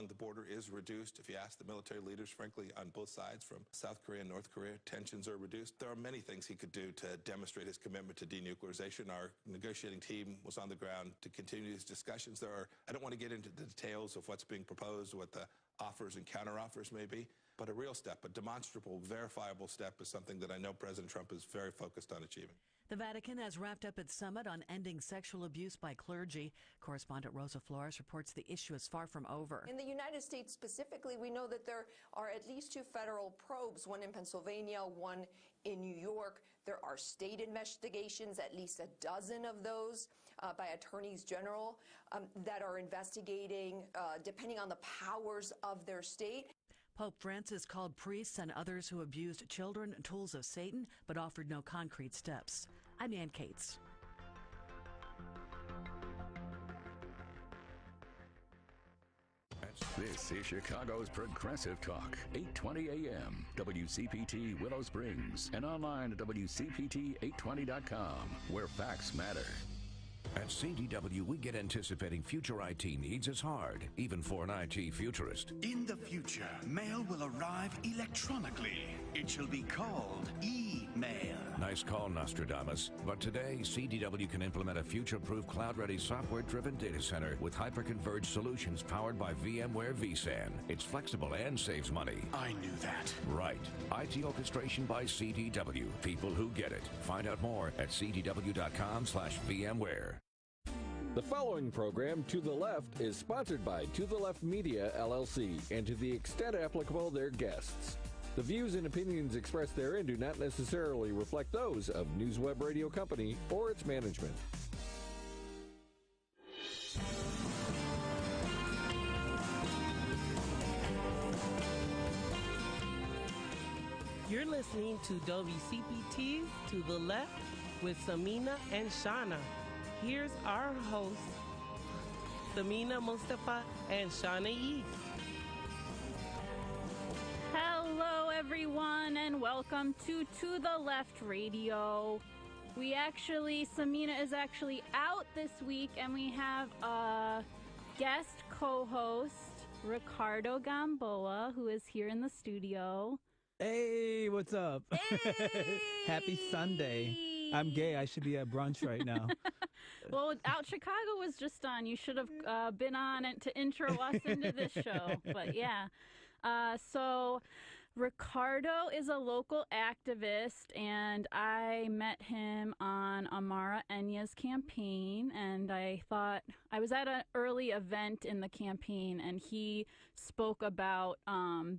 along the border is reduced. If you ask the military leaders, frankly, on both sides, from South Korea and North Korea, tensions are reduced. There are many things he could do to demonstrate his commitment to denuclearization. Our negotiating team was on the ground to continue these discussions. I don't want to get into the details of what's being proposed, what the offers and counteroffers may be, but a real step, a demonstrable, verifiable step is something that I know President Trump is very focused on achieving. The Vatican has wrapped up its summit on ending sexual abuse by clergy. Correspondent Rosa Flores reports the issue is far from over. In the United States specifically, we know that there are at least 2 federal probes, one in Pennsylvania, one in New York. There are state investigations, at least a dozen of those by attorneys general that are investigating, depending on the powers of their state. Pope Francis called priests and others who abused children tools of Satan, but offered no concrete steps. I'm Ann Cates. This is Chicago's Progressive Talk, 820 AM, WCPT Willow Springs, and online at WCPT820.com, where facts matter. At CDW, we get anticipating future IT needs as hard, even for an IT futurist. In the future, mail will arrive electronically. It shall be called e-mail. Nice call, Nostradamus. But today, CDW can implement a future-proof, cloud-ready, software-driven data center with hyper-converged solutions powered by VMware vSAN. It's flexible and saves money. I knew that. Right. IT orchestration by CDW. People who get it. Find out more at cdw.com/VMware. The following program, To the Left, is sponsored by To the Left Media, LLC, and to the extent applicable, their guests. The views and opinions expressed therein do not necessarily reflect those of NewsWeb Radio Company or its management. You're listening to WCPT To the Left with Samina and Shauna. Here's our hosts, Samina Mustafa and Shauna Yee. Hello, everyone, and welcome to the Left Radio. Samina is actually out this week, and we have a guest co-host, Ricardo Gamboa, who is here in the studio. Hey, what's up? Hey! Happy Sunday. I'm gay. I should be at brunch right now. Well, Out Chicago was just on. You should have been on it to intro us into this show. But yeah. So Ricardo is a local activist, and I met him on Amara Enya's campaign, and I was at an early event in the campaign, and he spoke about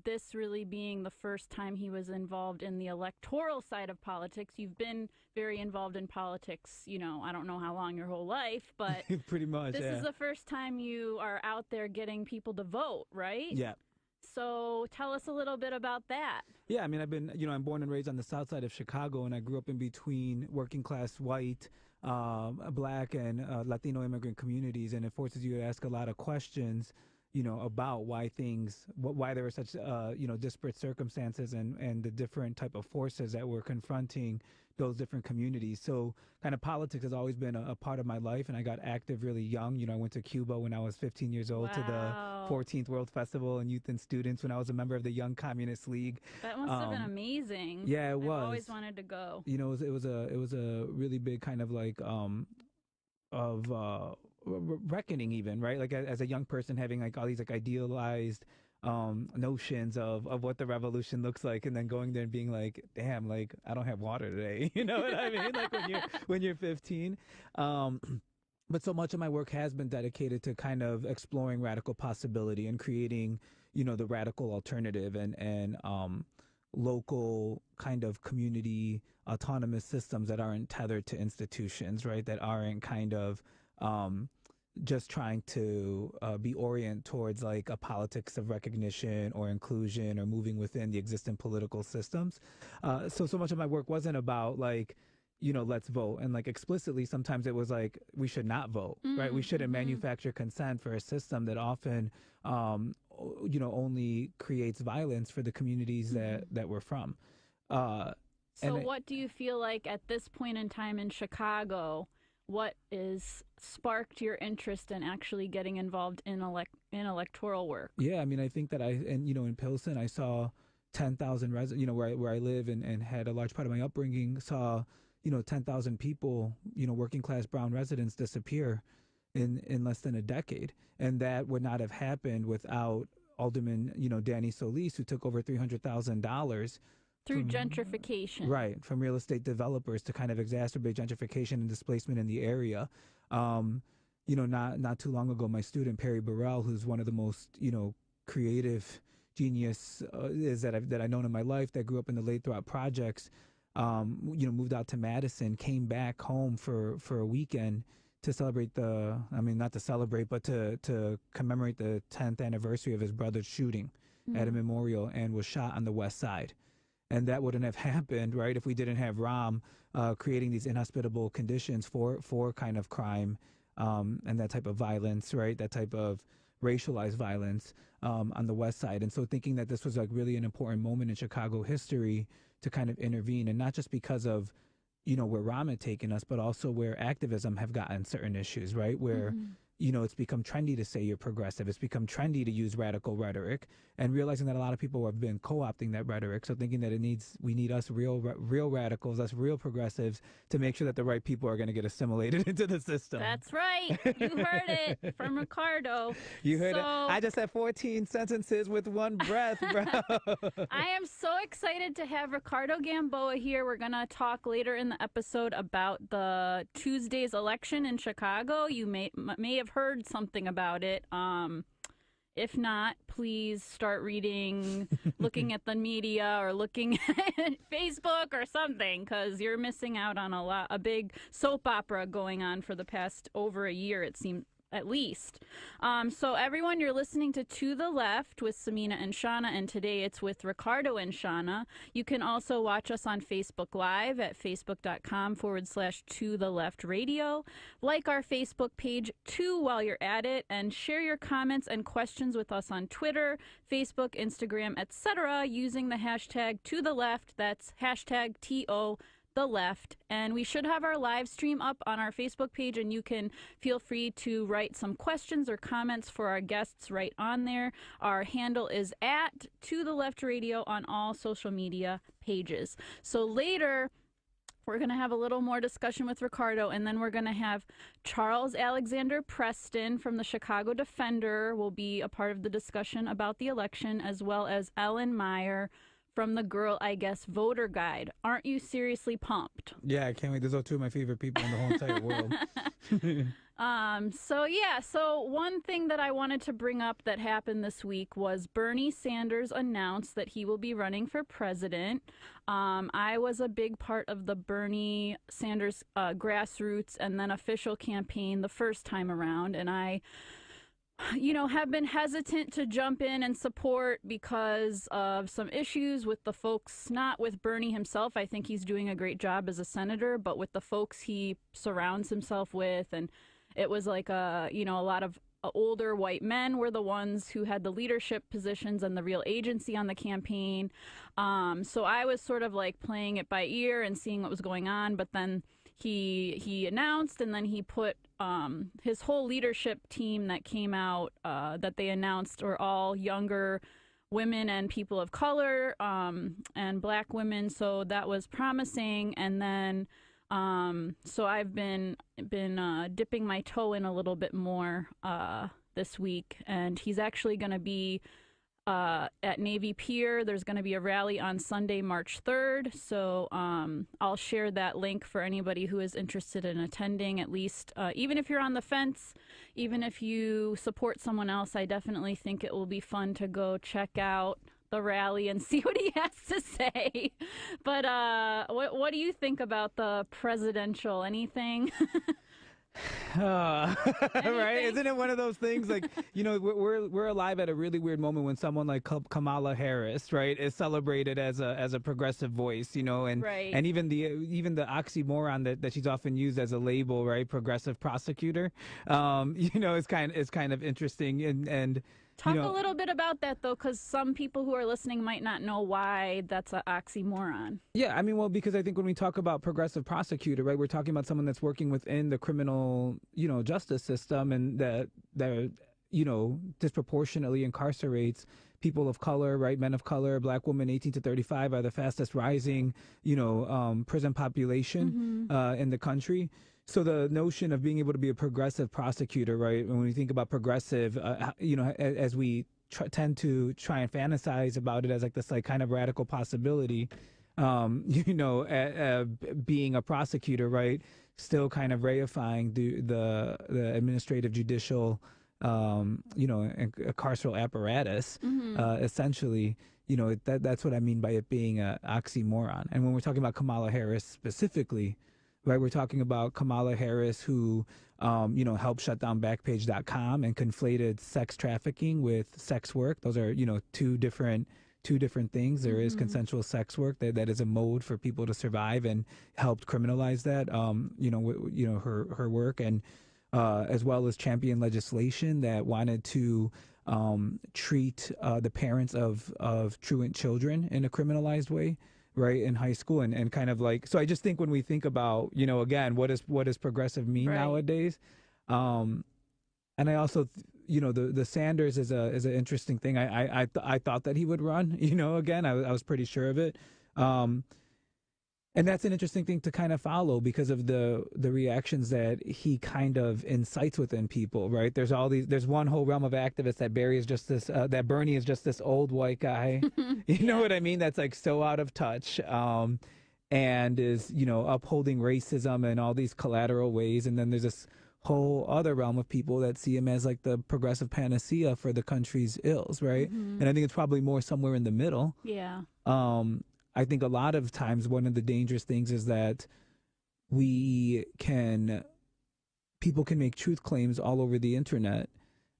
this really being the first time he was involved in the electoral side of politics. You've been very involved in politics, I don't know how long, your whole life, but pretty much. This is the first time you are out there getting people to vote, right? Yeah. So tell us a little bit about that. Yeah, I mean, I'm born and raised on the south side of Chicago, and I grew up in between working class white, black, and Latino immigrant communities, and it forces you to ask a lot of questions, about why there were such, disparate circumstances and the different type of forces that were confronting those different communities. So kind of politics has always been a part of my life, and I got active really young. I went to Cuba when I was 15 years old to the 14th World Festival and Youth and Students when I was a member of the Young Communist League. That must have been amazing. Yeah, it was. I've always wanted to go. It was a really big kind of like reckoning, even, right? Like as a young person having like all these like idealized notions of what the revolution looks like, and then going there and being like, damn, like I don't have water today. You know what I mean? Like when you're 15. But so much of my work has been dedicated to kind of exploring radical possibility and creating, the radical alternative and local kind of community autonomous systems that aren't tethered to institutions, right? That aren't kind of just trying to be oriented towards like a politics of recognition or inclusion or moving within the existing political systems. So much of my work wasn't about like, let's vote. And like explicitly, sometimes it was like, we should not vote, right? We shouldn't manufacture consent for a system that often, only creates violence for the communities that we're from. So what do you feel like at this point in time in Chicago, what is sparked your interest in actually getting involved in electoral work? Yeah, I mean, I think that in Pilsen, I saw 10,000 residents, where I live and had a large part of my upbringing, saw, 10,000 people, working class brown residents disappear in less than a decade. And that would not have happened without Alderman, Danny Solis, who took over $300,000 through gentrification. Right, from real estate developers to kind of exacerbate gentrification and displacement in the area. Not too long ago, my student Perry Burrell, who's one of the most creative genius that I known in my life, that grew up in the Lathrop projects, moved out to Madison, came back home for a weekend to celebrate not to celebrate, but to commemorate the 10th anniversary of his brother's shooting at a memorial, and was shot on the West Side. And that wouldn't have happened, right, if we didn't have Rahm creating these inhospitable conditions for kind of crime and that type of violence, right, that type of racialized violence on the West Side. And so thinking that this was like really an important moment in Chicago history to kind of intervene, and not just because of, where Rahm had taken us, but also where activism have gotten certain issues, right, where it's become trendy to say you're progressive. It's become trendy to use radical rhetoric, and realizing that a lot of people have been co-opting that rhetoric. So thinking that we need us real radicals, us real progressives, to make sure that the right people are going to get assimilated into the system. That's right. You heard it from Ricardo. You heard it. I just had 14 sentences with one breath, bro. I am so excited to have Ricardo Gamboa here. We're going to talk later in the episode about the Tuesday's election in Chicago. You may have heard something about it. If not, please start reading, looking at the media, or looking at Facebook or something, because you're missing out on a big soap opera going on for the past over a year, it seems, at least. So everyone, you're listening to The Left with Samina and Shauna, and today it's with Ricardo and Shauna. You can also watch us on Facebook Live at facebook.com/To The Left Radio. Like our Facebook page too while you're at it, and share your comments and questions with us on Twitter, Facebook, Instagram, etc. using the hashtag To The Left. That's hashtag TO The Left. And we should have our live stream up on our Facebook page, and you can feel free to write some questions or comments for our guests right on there. Our handle is at To The Left Radio on all social media pages. So later, we're going to have a little more discussion with Ricardo, and then we're going to have Charles Alexander Preston from the Chicago Defender will be a part of the discussion about the election, as well as Ellen Meyer from the Girl, I Guess Voter Guide. Aren't you seriously pumped? Yeah, I can't wait. Those are two of my favorite people in the whole entire world. So one thing that I wanted to bring up that happened this week was Bernie Sanders announced that he will be running for president. I was a big part of the Bernie Sanders grassroots and then official campaign the first time around, and I have been hesitant to jump in and support because of some issues with the folks, not with Bernie himself. I think he's doing a great job as a senator, but with the folks he surrounds himself with. And it was like a lot of older white men were the ones who had the leadership positions and the real agency on the campaign. So I was sort of like playing it by ear and seeing what was going on. But then he announced, and then he put his whole leadership team that came out that they announced are all younger women and people of color and black women. So that was promising. And then so I've been dipping my toe in a little bit more this week, and he's actually going to be at Navy Pier. There's going to be a rally on Sunday, March 3rd. So I'll share that link for anybody who is interested in attending, at least. Even if you're on the fence, even if you support someone else, I definitely think it will be fun to go check out the rally and see what he has to say. But what do you think about the presidential? Anything? Right? Isn't it one of those things like, we're alive at a really weird moment when someone like Kamala Harris, right, is celebrated as a progressive voice, and right. And even the oxymoron that she's often used as a label, right, progressive prosecutor, is kind of interesting, and Talk a little bit about that, though, because some people who are listening might not know why that's an oxymoron. Yeah, I mean, well, because I think when we talk about progressive prosecutor, right, we're talking about someone that's working within the criminal, justice system, and that disproportionately incarcerates people of color, right? Men of color, black women 18 to 35 are the fastest rising, prison population in the country. So the notion of being able to be a progressive prosecutor, right? When we think about progressive, as we tend to try and fantasize about it as like this like kind of radical possibility, being a prosecutor, right? Still kind of reifying the administrative judicial, carceral apparatus, essentially. That's what I mean by it being an oxymoron. And when we're talking about Kamala Harris specifically, right, we're talking about Kamala Harris who, helped shut down Backpage.com and conflated sex trafficking with sex work. Those are, two different things. There is consensual sex work that is a mode for people to survive, and helped criminalize that, her work, and as well as champion legislation that wanted to treat the parents of truant children in a criminalized way, right, in high school, and kind of like, so I just think when we think about, again, what does progressive mean nowadays, and I also, the Sanders is an interesting thing. I thought that he would run, again, I was pretty sure of it, and that's an interesting thing to kind of follow because of the reactions that he kind of incites within people, right? There's one whole realm of activists that Bernie is just this old white guy, you know what I mean? That's like so out of touch, and is, upholding racism in all these collateral ways. And then there's this whole other realm of people that see him as like the progressive panacea for the country's ills, right? And I think it's probably more somewhere in the middle. Yeah. I think a lot of times one of the dangerous things is that people can make truth claims all over the internet,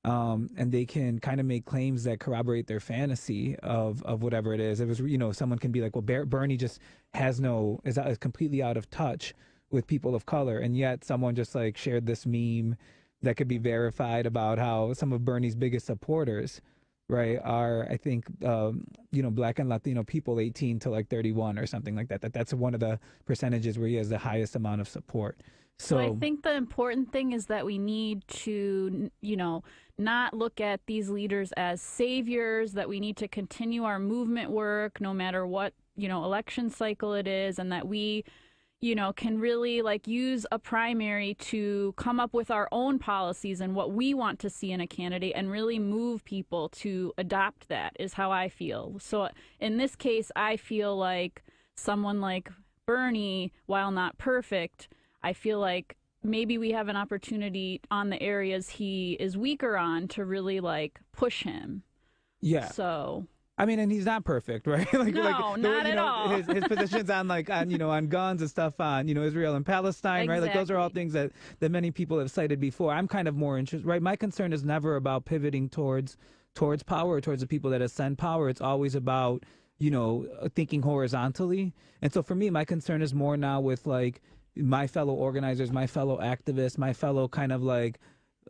and they can kind of make claims that corroborate their fantasy of whatever it is. It was, someone can be like, well, Bernie just is completely out of touch with people of color, and yet someone just like shared this meme that could be verified about how some of Bernie's biggest supporters, right, are, I think, Black and Latino people 18 to like 31 or something like that. That's one of the percentages where he has the highest amount of support. So I think the important thing is that we need to, not look at these leaders as saviors, that we need to continue our movement work no matter what, election cycle it is, and that we, can really like use a primary to come up with our own policies and what we want to see in a candidate and really move people to adopt that, is how I feel. So in this case, I feel like someone like Bernie, while not perfect, I feel like maybe we have an opportunity on the areas he is weaker on to really like push him. Yeah. So I mean, and he's not perfect, right? Not at all. His positions on on guns and stuff on, Israel and Palestine, right? Like those are all things that many people have cited before. I'm kind of more interested, right? My concern is never about pivoting towards power or towards the people that ascend power. It's always about, thinking horizontally. And so for me, my concern is more now with like my fellow organizers, my fellow activists, my fellow kind of like,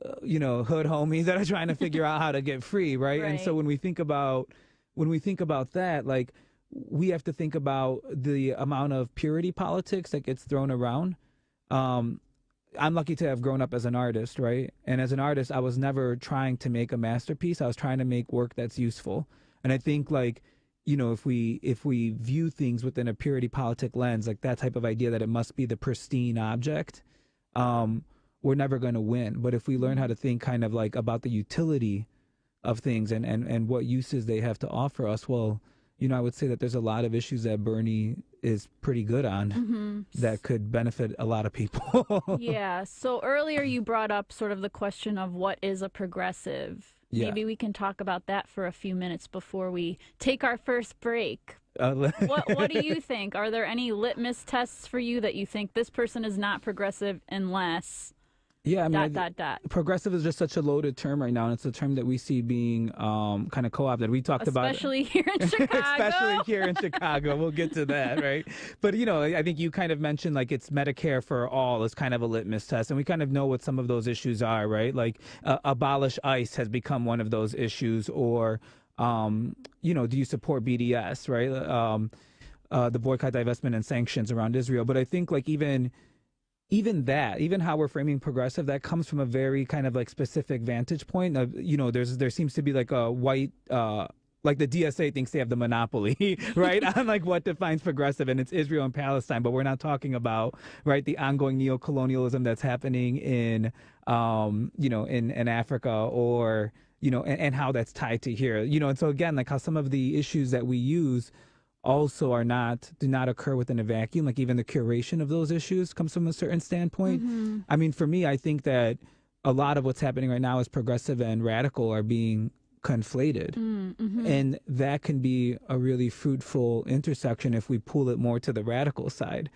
hood homies that are trying to figure out how to get free, right? And so when we think about that, like, we have to think about the amount of purity politics that gets thrown around. I'm lucky to have grown up as an artist, right? And as an artist, I was never trying to make a masterpiece. I was trying to make work that's useful. And I think, like, if we view things within a purity politic lens, like that type of idea that it must be the pristine object, we're never going to win. But if we learn how to think kind of like about the utility of things and what uses they have to offer us, well, I would say that there's a lot of issues that Bernie is pretty good on that could benefit a lot of people. Yeah. So earlier you brought up sort of the question of what is a progressive. Yeah. Maybe we can talk about that for a few minutes before we take our first break. What do you think? Are there any litmus tests for you that you think this person is not progressive unless Yeah, I mean, ... Progressive is just such a loaded term right now, and it's a term that we see being kind of co-opted. We talked especially here in Chicago. Especially here in Chicago. We'll get to that, right? But, I think you kind of mentioned, like, it's Medicare for all is kind of a litmus test, and we kind of know what some of those issues are, right? Like, abolish ICE has become one of those issues, or, do you support BDS, right? The boycott, divestment, and sanctions around Israel. But I think, like, even how we're framing progressive, that comes from a very kind of like specific vantage point of, there seems to be like a white, like the DSA thinks they have the monopoly, right, on like what defines progressive, and it's Israel and Palestine, but we're not talking about, right, the ongoing neocolonialism that's happening in, in Africa, or, and how that's tied to here, and so again, like how some of the issues that we use also do not occur within a vacuum. Like even the curation of those issues comes from a certain standpoint. Mm-hmm. I mean, for me, I think that a lot of what's happening right now is progressive and radical are being conflated. Mm-hmm. And that can be a really fruitful intersection if we pull it more to the radical side.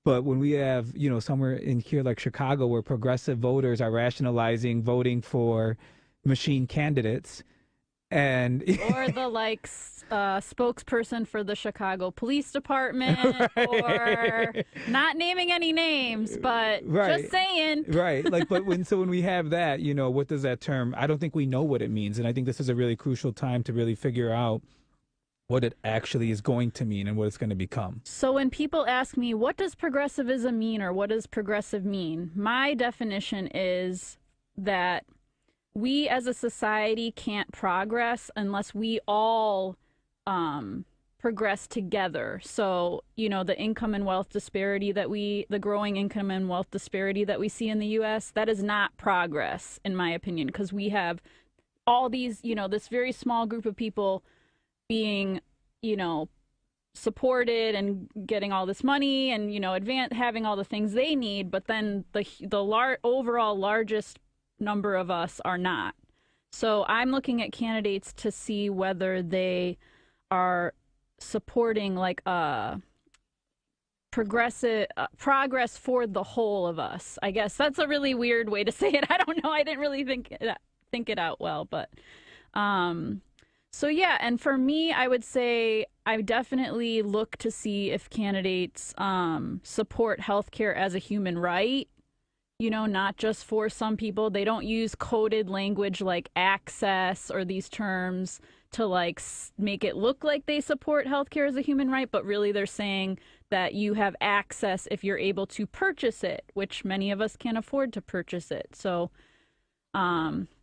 But when we have, somewhere in here like Chicago where progressive voters are rationalizing voting for machine candidates, and or the spokesperson for the Chicago Police Department, right. Or not naming any names, but right. Just saying, right? Like, but when we have that, what does that term? I don't think we know what it means, and I think this is a really crucial time to really figure out what it actually is going to mean and what it's going to become. So when people ask me, what does progressivism mean, or what does progressive mean? My definition is that we as a society can't progress unless we all progress together. So, the income and wealth disparity the growing income and wealth disparity that we see in the U.S., that is not progress, in my opinion, because we have all these, this very small group of people being, supported and getting all this money and, having all the things they need, but then the overall largest number of us are not. So I'm looking at candidates to see whether they are supporting like a progress for the whole of us. I guess that's a really weird way to say it. I don't know. I didn't really think it out well, but so yeah. And for me, I would say I definitely look to see if candidates support healthcare as a human right. Not just for some people. They don't use coded language like access or these terms to like make it look like they support healthcare as a human right, but really they're saying that you have access if you're able to purchase it, which many of us can't afford to purchase it. So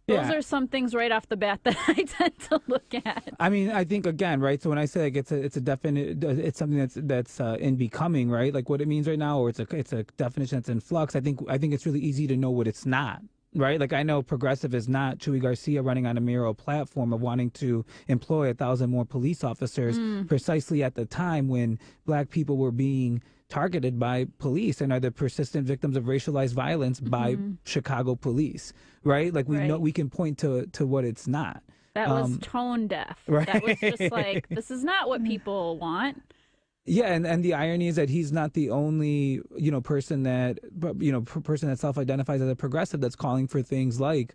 those are some things right off the bat that I tend to look at. I mean, I think again, right? So when I say like it's a definite, it's something that's in becoming, right? Like what it means right now, or it's a definition that's in flux. I think it's really easy to know what it's not, right? Like I know progressive is not Chuy Garcia running on a mayoral platform of wanting to employ 1,000 more police officers precisely at the time when Black people were being targeted by police and are the persistent victims of racialized violence by Chicago police, right? Like we can point to what it's not. That was tone deaf. Right? That was just like, this is not what people want. Yeah, and the irony is that he's not the only, person that self-identifies as a progressive that's calling for things like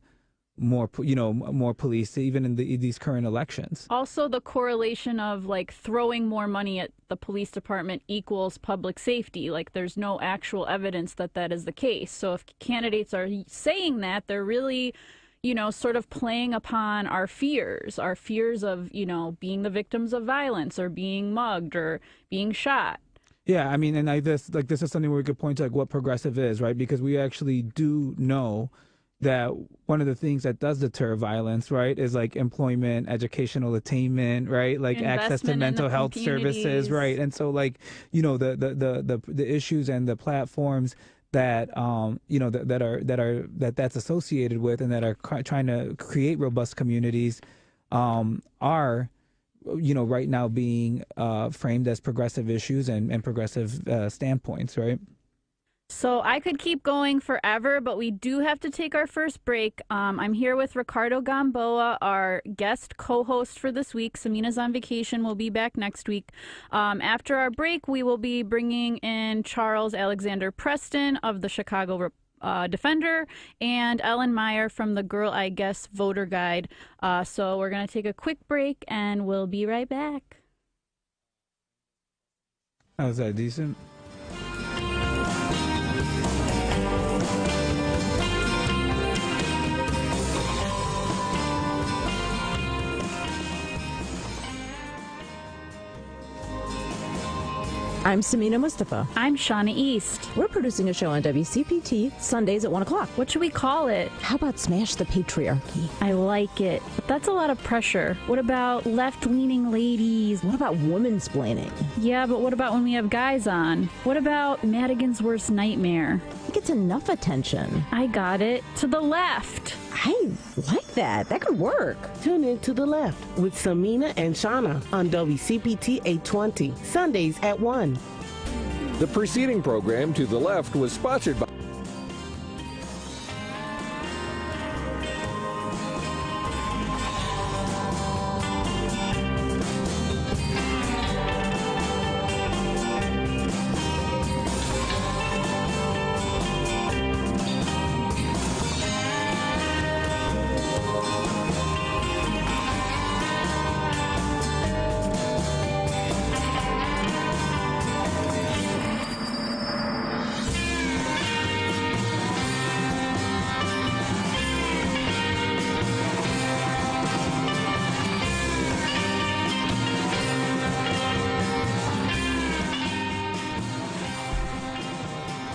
more police, even in these current elections. Also, the correlation of like throwing more money at the police department equals public safety. Like there's no actual evidence that is the case. So if candidates are saying that, they're really, sort of playing upon our fears of, being the victims of violence or being mugged or being shot. Yeah, I mean, and this is something where we could point to like what progressive is, right? Because we actually do know that one of the things that does deter violence, right, is like employment, educational attainment, right, like access to mental health services, right, and so like the issues and the platforms that that's associated with and that are trying to create robust communities are right now being framed as progressive issues and progressive standpoints, right? So I could keep going forever, but we do have to take our first break. I'm here with Ricardo Gamboa, our guest co-host for this week. Samina's on vacation. We'll be back next week. After our break, we will be bringing in Charles Alexander Preston of the Chicago Defender, and Ellen Meyer from the Girl I Guess Voter Guide. So we're going to take a quick break, and we'll be right back. How's that, decent? I'm Samina Mustafa. I'm Shauna East. We're producing a show on WCPT Sundays at 1 o'clock. What should we call it? How about Smash the Patriarchy? I like it, but that's a lot of pressure. What about left-leaning ladies? What about woman-splaining? Yeah, but what about when we have guys on? What about Madigan's Worst Nightmare? It gets enough attention. I got it. To the left. I like that. That could work. Tune in To the Left with Samina and Shauna on WCPT 820, Sundays at 1. The preceding program, To the Left, was sponsored by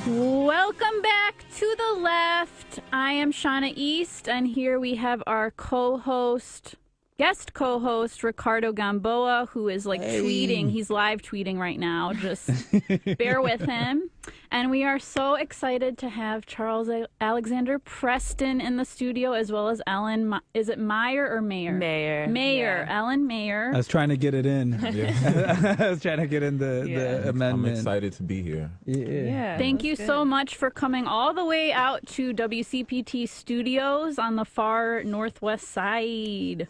Welcome back to the left. I am Shauna East, and here we have our guest co-host, Ricardo Gamboa, who is tweeting. He's live tweeting right now. Just bear with him. And we are so excited to have Charles Alexander Preston in the studio, as well as Ellen. Is it Meyer or Mayer? Mayer. Mayer. Yeah. Ellen Mayer. I was trying to get it in. Yeah. I was trying to get in the amendment. I'm excited to be here. Yeah. Thank you so much for coming all the way out to WCPT Studios on the far northwest side.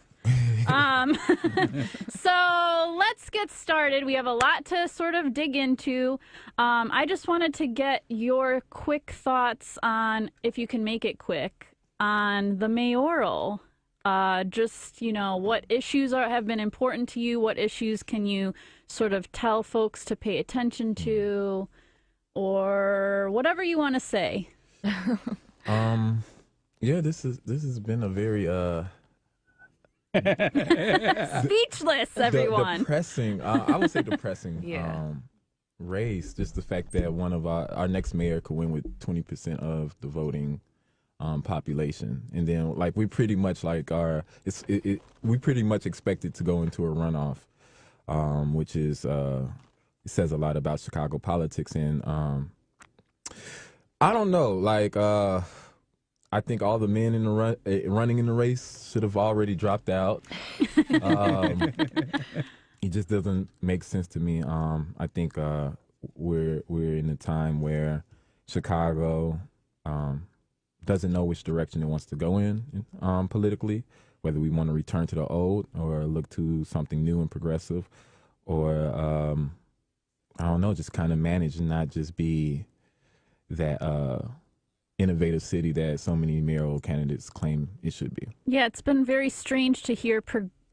So let's get started. We have a lot to sort of dig into. I just wanted to get your quick thoughts on, if you can make it quick, on the mayoral. Just, what issues have been important to you? What issues can you sort of tell folks to pay attention to? Or whatever you want to say. Yeah, this has been a very speechless, everyone. Depressing. I would say depressing. Race. Just the fact that one of our next mayor could win with 20% of the voting population, and then we pretty much we pretty much expected to go into a runoff, which is it says a lot about Chicago politics, and I don't know, I think all the men in the running in the race should have already dropped out. It just doesn't make sense to me. I think we're in a time where Chicago doesn't know which direction it wants to go in politically, whether we want to return to the old or look to something new and progressive, or I don't know, just kind of manage and not just be that innovative city that so many mayoral candidates claim it should be. Yeah, it's been very strange to hear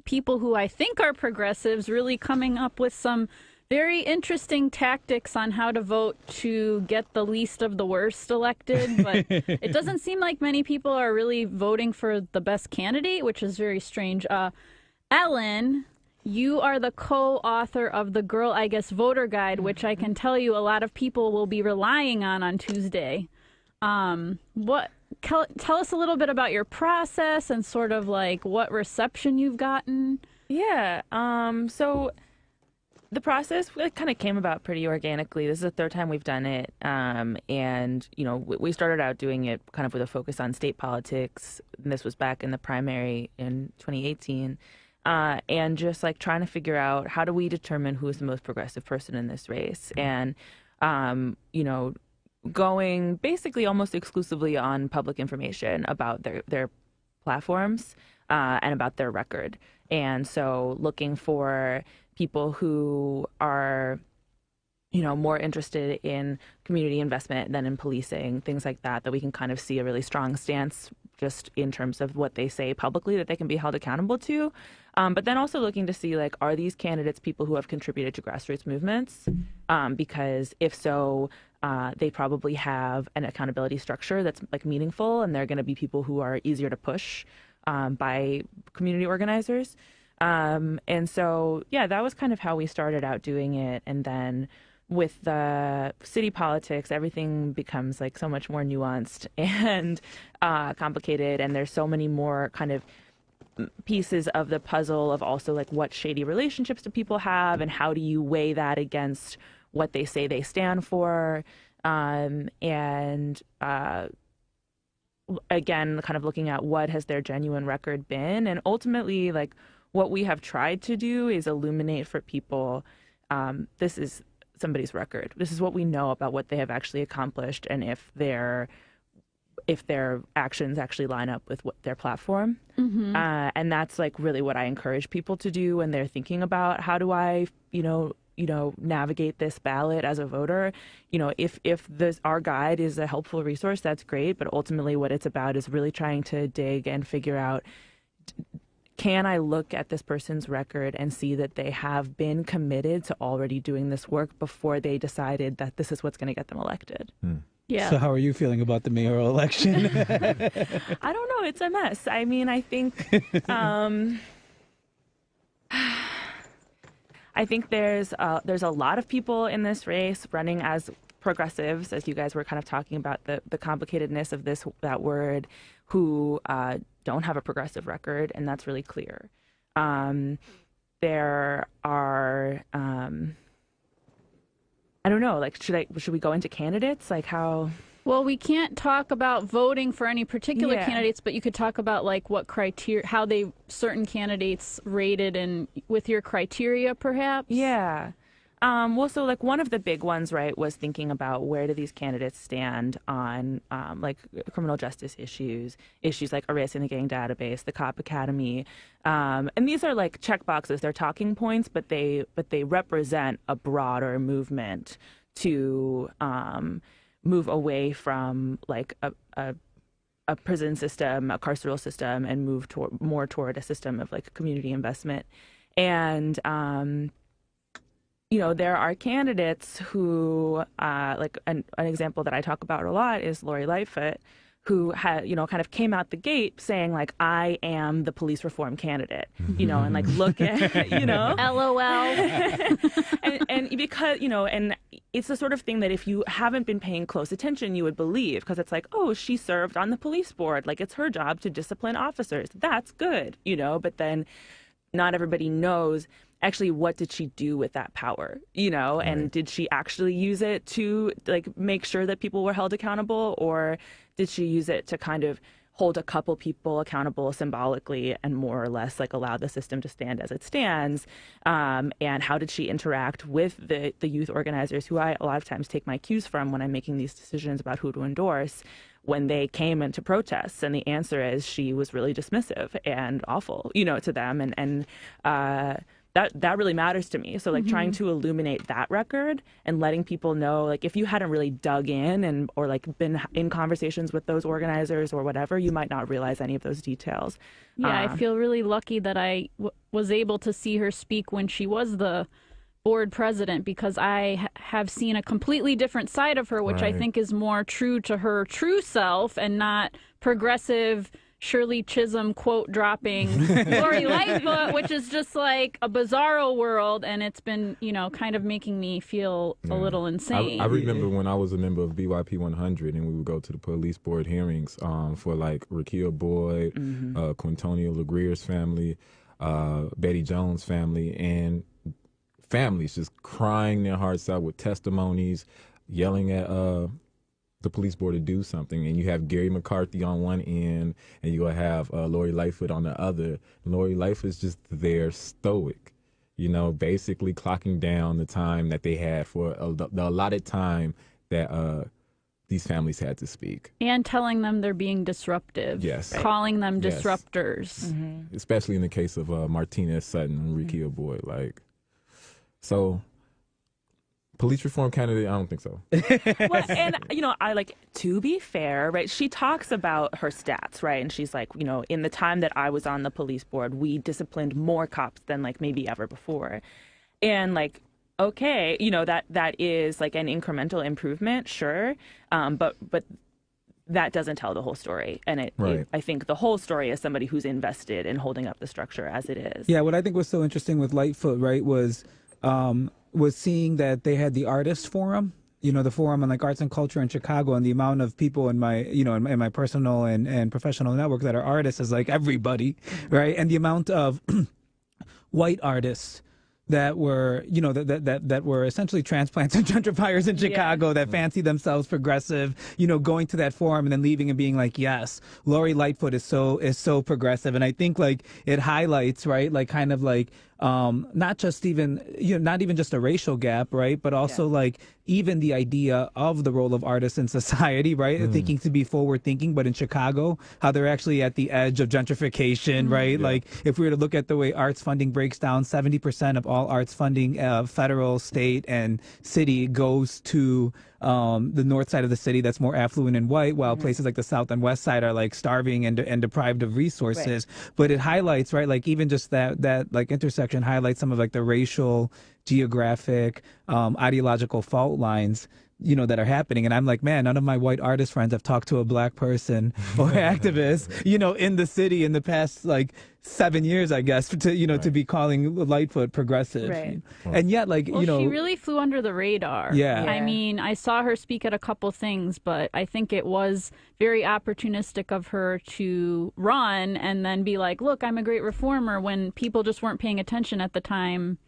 people who I think are progressives really coming up with some very interesting tactics on how to vote to get the least of the worst elected. But it doesn't seem like many people are really voting for the best candidate, which is very strange. Ellen, you are the co-author of the Girl I Guess Voter Guide, which I can tell you a lot of people will be relying on Tuesday. Tell us a little bit about your process and sort of what reception you've gotten. Yeah. So the process kind of came about pretty organically. This is the third time we've done it. And, we started out doing it kind of with a focus on state politics. And this was back in the primary in 2018. And just trying to figure out, how do we determine who is the most progressive person in this race? And, going basically almost exclusively on public information about their platforms and about their record. And so looking for people who are more interested in community investment than in policing, things like that, that we can kind of see a really strong stance just in terms of what they say publicly that they can be held accountable to. But then also looking to see, like, are these candidates people who have contributed to grassroots movements? Because if so, they probably have an accountability structure that's like meaningful, and they're going to be people who are easier to push by community organizers. And so, yeah, that was kind of how we started out doing it. And then with the city politics, everything becomes like so much more nuanced and complicated. And there's so many more kind of pieces of the puzzle of also like what shady relationships do people have and how do you weigh that against what they say they stand for. Again, kind of looking at what has their genuine record been. And ultimately, like, what we have tried to do is illuminate for people, this is somebody's record. This is what we know about what they have actually accomplished and if their actions actually line up with what their platform. Mm-hmm. And that's like really what I encourage people to do when they're thinking about how do I, navigate this ballot as a voter. If our guide is a helpful resource, that's great. But ultimately what it's about is really trying to dig and figure out, can I look at this person's record and see that they have been committed to already doing this work before they decided that this is what's going to get them elected? Yeah. So how are you feeling about the mayoral election? I don't know. It's a mess. I mean, I think I think there's a lot of people in this race running as progressives, as you guys were kind of talking about the complicatedness of that word, who don't have a progressive record, and that's really clear. There are I don't know, like, should we go into candidates? Like, how? Well, we can't talk about voting for any particular candidates, but you could talk about like what criteria, how certain candidates rated and with your criteria, perhaps. Yeah. Well, so like one of the big ones, right, was thinking about where do these candidates stand on like criminal justice issues like erasing the gang database, the Cop Academy, and these are like check boxes. They're talking points, but they represent a broader movement to move away from like a prison system, a carceral system, and move more toward a system of like community investment. And there are candidates who, like an example that I talk about a lot is Lori Lightfoot, who had, kind of came out the gate saying like, I am the police reform candidate, and like, look at, LOL. and because, and it's the sort of thing that if you haven't been paying close attention, you would believe, because it's like, oh, she served on the police board. Like, it's her job to discipline officers. That's good, but then not everybody knows actually what did she do with that power, and did she actually use it to like make sure that people were held accountable, or did she use it to kind of hold a couple people accountable symbolically and more or less like allow the system to stand as it stands? And how did she interact with the youth organizers who I a lot of times take my cues from when I'm making these decisions about who to endorse, when they came into protests? And the answer is she was really dismissive and awful, to them. And that really matters to me. So like trying to illuminate that record and letting people know, like, if you hadn't really dug in or like been in conversations with those organizers or whatever, you might not realize any of those details. Yeah, I feel really lucky that I was able to see her speak when she was the board president, because I have seen a completely different side of her, which I think is more true to her true self and not progressive Shirley Chisholm quote dropping Lori Lightfoot, which is just like a bizarro world, and it's been, kind of making me feel a little insane. I remember when I was a member of BYP 100 and we would go to the police board hearings for like Rakia Boyd, Quintonia LaGreer's family, Betty Jones' family, and families just crying their hearts out with testimonies, yelling at the police board to do something. And you have Gary McCarthy on one end, and you will have Lori Lightfoot on the other. Lori Lightfoot is just there stoic, basically clocking down the time that they had for the allotted time that these families had to speak. And telling them they're being disruptive. Yes. Calling them disruptors. Especially in the case of Martinez Sutton and Rakia Boyd. So Police reform candidate? I don't think so. Well, and, to be fair, right, she talks about her stats, right? And she's like, in the time that I was on the police board, we disciplined more cops than, like, maybe ever before. And, like, okay, that is, like, an incremental improvement, sure. But that doesn't tell the whole story. And I think the whole story is somebody who's invested in holding up the structure as it is. Yeah, what I think was so interesting with Lightfoot, right, was seeing that they had the artist forum, the forum on like arts and culture in Chicago, and the amount of people in my, in my personal and professional network that are artists is like everybody, right? And the amount of white artists that were, that were essentially transplants and gentrifiers in Chicago that fancy themselves progressive, going to that forum and then leaving and being like, yes, Lori Lightfoot is so progressive. And I think like it highlights, right, like kind of like not just even, not even just a racial gap, right, but also like even the idea of the role of artists in society, right, thinking to be forward thinking, but in Chicago, how they're actually at the edge of gentrification, right? Like if we were to look at the way arts funding breaks down, 70% of all arts funding, federal, state, and city goes to the north side of the city that's more affluent and white, while places like the south and west side are like starving and deprived of resources. Right. But it highlights, right, like even just that like intersection highlights some of like the racial, geographic, ideological fault lines, that are happening. And I'm like, man, none of my white artist friends have talked to a black person or activist, in the city in the past like 7 years, I guess, to to be calling Lightfoot progressive. Right. And yet, like, she really flew under the radar. Yeah. I mean, I saw her speak at a couple things, but I think it was very opportunistic of her to run and then be like, look, I'm a great reformer, when people just weren't paying attention at the time.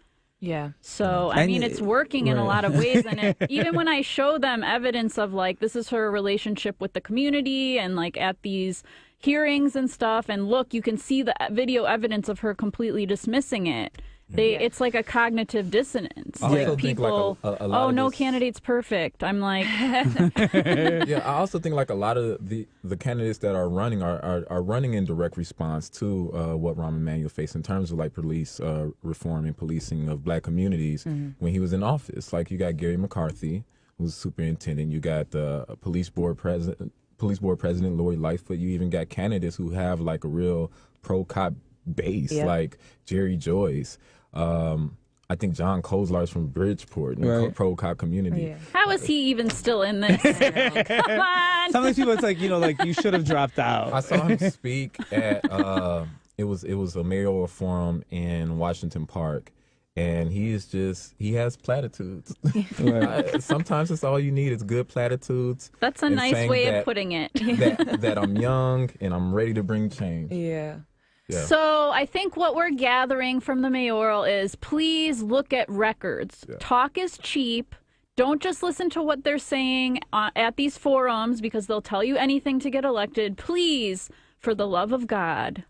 Yeah. So, I mean, it's working in a lot of ways. And even when I show them evidence of, like, this is her relationship with the community and, like, at these hearings and stuff, and look, you can see the video evidence of her completely dismissing it. It's like a cognitive dissonance. Like people, no candidate's perfect. I'm like, yeah. I also think like a lot of the candidates that are running are running in direct response to what Rahm Emanuel faced in terms of like police reform and policing of black communities when he was in office. Like you got Gary McCarthy, who's superintendent. You got the police board president Lori Lightfoot. You even got candidates who have like a real pro-cop base, like Jerry Joyce. I think John Kozlar is from Bridgeport, pro-cop community. Yeah. How is he even still in this? Come on. Some of these people, it's like, like you should have dropped out. I saw him speak at, it was a mayoral forum in Washington Park. And he has platitudes. Sometimes it's all you need is good platitudes. That's a nice way of putting it. that I'm young and I'm ready to bring change. Yeah. Yeah. So I think what we're gathering from the mayoral is please look at records. Yeah. Talk is cheap. Don't just listen to what they're saying at these forums because they'll tell you anything to get elected. Please, for the love of God,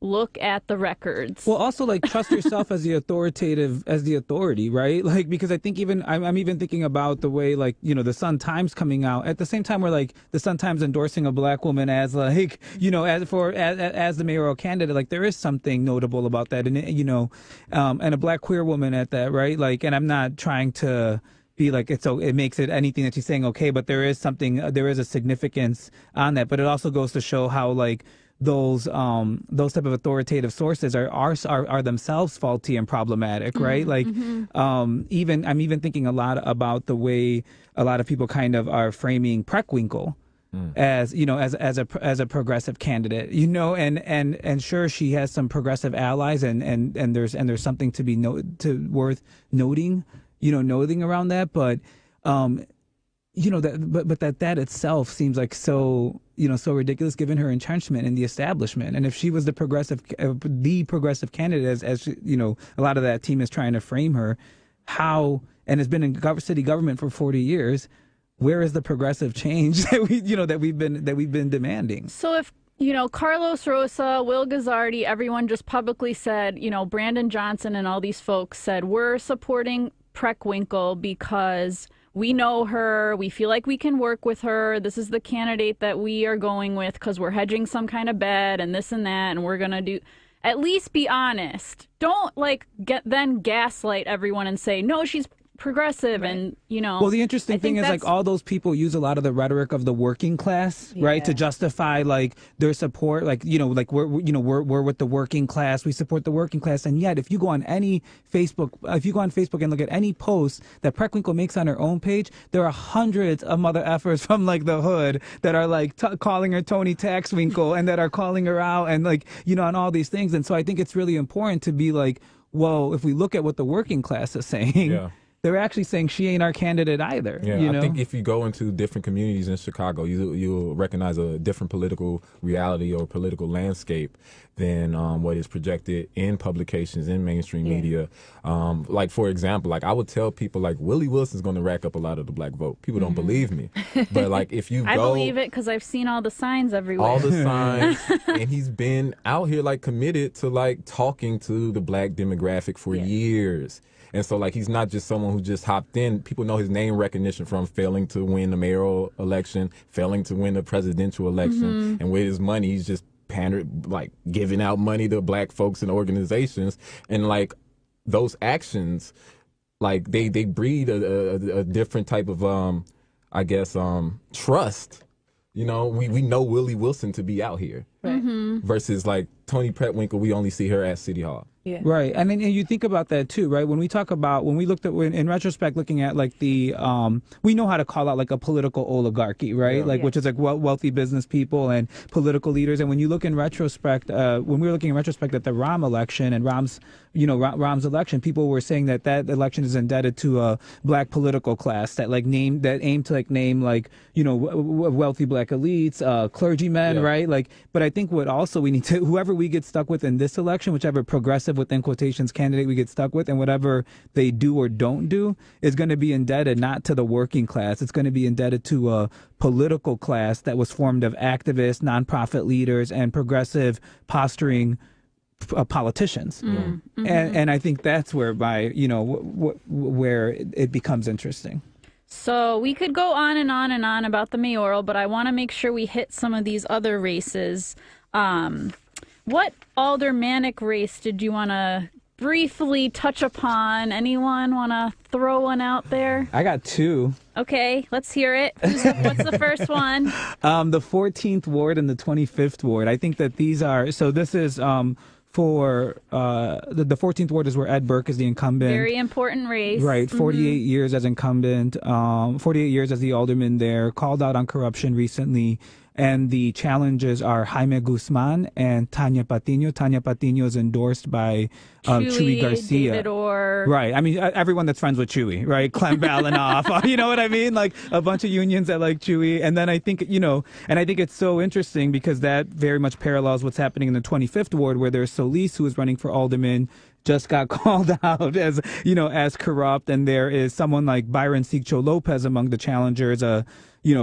look at the records. Well, also like trust yourself as the authority, right? Like, because I think even I'm even thinking about the way like, the Sun-Times coming out at the same time where like the Sun-Times endorsing a black woman as like, as the mayoral candidate, like there is something notable about that. And, and a black queer woman at that, right? Like, and I'm not trying to be like it makes it anything that she's saying okay, but there is a significance on that. But it also goes to show how like those type of authoritative sources are themselves faulty and problematic, right? Like, I'm even thinking a lot about the way a lot of people kind of are framing Preckwinkle as a progressive candidate, and sure she has some progressive allies and there's something to be worth noting, noting around that, but that itself seems like so ridiculous given her entrenchment in the establishment. And if she was the progressive candidate, as a lot of that team is trying to frame her, and has been in city government for 40 years, where is the progressive change that we've been demanding? So if Carlos Rosa, Will Guzzardi, everyone just publicly said, Brandon Johnson and all these folks said, we're supporting Preckwinkle because we know her, we feel like we can work with her, this is the candidate that we are going with because we're hedging some kind of bet and this and that, and we're going to do... At least be honest. Don't, then gaslight everyone and say, no, she's progressive and, you know. Well, the interesting thing is, like, that's- all those people use a lot of the rhetoric of the working class, right, to justify, like, their support. Like, you know, like, we're with the working class. We support the working class. And yet, if you go on Facebook and look at any post that Preckwinkle makes on her own page, there are hundreds of mother effers from, like, the hood that are, like, calling her Tony Taxwinkle and that are calling her out and, like, you know, on all these things. And so I think it's really important to be like, well, if we look at what the working class is saying, they're actually saying she ain't our candidate either. Yeah, you know? I think if you go into different communities in Chicago, you'll recognize a different political reality or political landscape than what is projected in publications, in mainstream media. Like, for example, like, I would tell people, like, Willie Wilson's going to rack up a lot of the black vote. People don't believe me. But, like, if you go... I believe it because I've seen all the signs everywhere. All the signs. And he's been out here, like, committed to, like, talking to the black demographic for years. And so, like, he's not just someone who just hopped in. People know his name recognition from failing to win the mayoral election, failing to win the presidential election. And with his money, he's just like, giving out money to black folks and organizations. And, like, those actions, like, they breed a different type of, I guess, trust. You know, we know Willie Wilson to be out here. Versus, like, Toni Preckwinkle, we only see her at City Hall. Right. And then you think about that too, right? When we looked at, in retrospect, looking at, like, we know how to call out, like, a political oligarchy, right? Which is, like, wealthy business people and political leaders. And when you look in retrospect, when we were looking in retrospect at the Rahm election and Rahm's election, people were saying that election is indebted to a black political class that aimed to name wealthy black elites, clergymen, right? Like, but I think what also we need to, whoever we get stuck with in this election, whichever progressive within quotations candidate we get stuck with, and whatever they do or don't do, is going to be indebted not to the working class. It's going to be indebted to a political class that was formed of activists, nonprofit leaders, and progressive posturing politicians. And I think that's where it becomes interesting. So we could go on and on and on about the mayoral, but I want to make sure we hit some of these other races. What aldermanic race did you want to briefly touch upon? Anyone want to throw one out there? I got two. Okay, let's hear it. What's the first one? The 14th Ward and the 25th Ward. I think that these are, so this is for the 14th Ward is where Ed Burke is the incumbent. Very important race. Right, 48 years as incumbent, 48 years as the alderman there, called out on corruption recently. And the challengers are Jaime Guzman and Tanya Patiño. Tanya Patiño is endorsed by Chuy Garcia. David Orr. Right. I mean, everyone that's friends with Chuy, right? Clem Balinoff. You know what I mean? Like, a bunch of unions that like Chuy. And then I think, and I think it's so interesting because that very much parallels what's happening in the 25th Ward, where there's Solis, who is running for alderman, just got called out as corrupt. And there is someone like Byron Sigcho Lopez among the challengers,